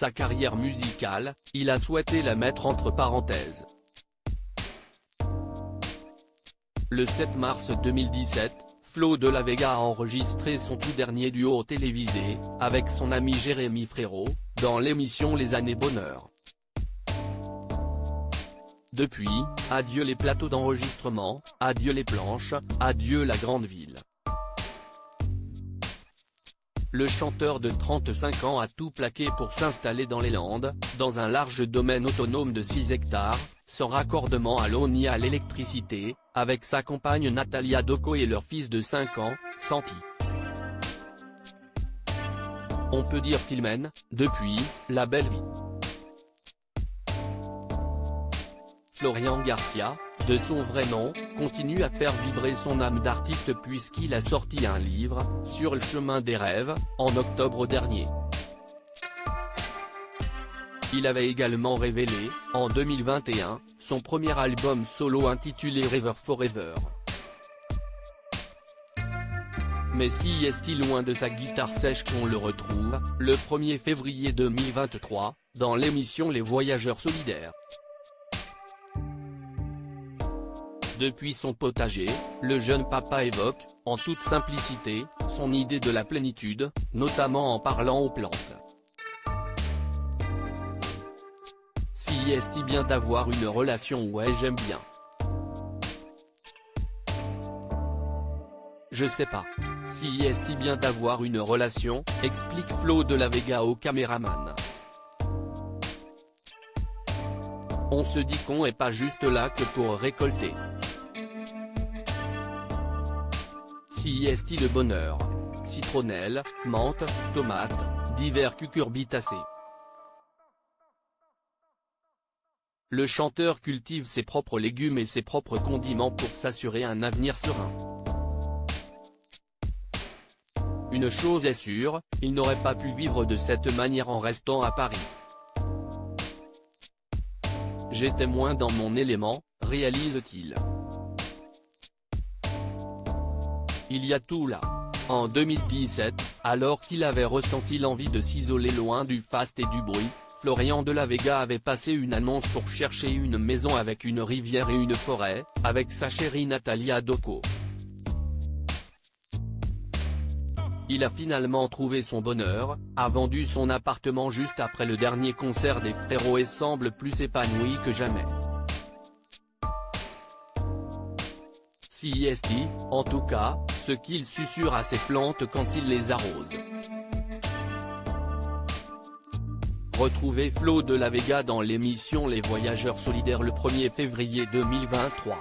sa carrière musicale, il a souhaité la mettre entre parenthèses. Le 7 mars 2017, Flo de la Vega a enregistré son tout dernier duo télévisé, avec son ami Jérémy Frérot, dans l'émission Les Années Bonheur. Depuis, adieu les plateaux d'enregistrement, adieu les planches, adieu la grande ville. Le chanteur de 35 ans a tout plaqué pour s'installer dans les Landes, dans un large domaine autonome de 6 hectares, sans raccordement à l'eau ni à l'électricité, avec sa compagne Natalia Doko et leur fils de 5 ans, Santi. On peut dire qu'il mène, depuis, la belle vie. Florian Garcia, de son vrai nom, continue à faire vibrer son âme d'artiste puisqu'il a sorti un livre, Sur le chemin des rêves, en octobre dernier. Il avait également révélé, en 2021, son premier album solo intitulé Rêveur Forever. Mais si est-il loin de sa guitare sèche qu'on le retrouve, le 1er février 2023, dans l'émission Les Voyageurs Solidaires. Depuis son potager, le jeune papa évoque, en toute simplicité, son idée de la plénitude, notamment en parlant aux plantes. Si est-il bien d'avoir une relation, ouais j'aime bien. Je sais pas. Si est-il bien d'avoir une relation, explique Flo de la Vega au caméraman. On se dit qu'on est pas juste là que pour récolter. Si est-il le bonheur. Citronnelle, menthe, tomates, divers cucurbitacées. Le chanteur cultive ses propres légumes et ses propres condiments pour s'assurer un avenir serein. Une chose est sûre, il n'aurait pas pu vivre de cette manière en restant à Paris. J'étais moins dans mon élément, réalise-t-il. Il y a tout là. En 2017, alors qu'il avait ressenti l'envie de s'isoler loin du faste et du bruit, Florian de la Vega avait passé une annonce pour chercher une maison avec une rivière et une forêt, avec sa chérie Natalia Doko. Il a finalement trouvé son bonheur, a vendu son appartement juste après le dernier concert des frérots et semble plus épanoui que jamais. Si est-il, en tout cas, ce qu'il susurre à ses plantes quand il les arrose. Retrouvez Flo de la Vega dans l'émission Les Voyageurs Solidaires le 1er février 2023.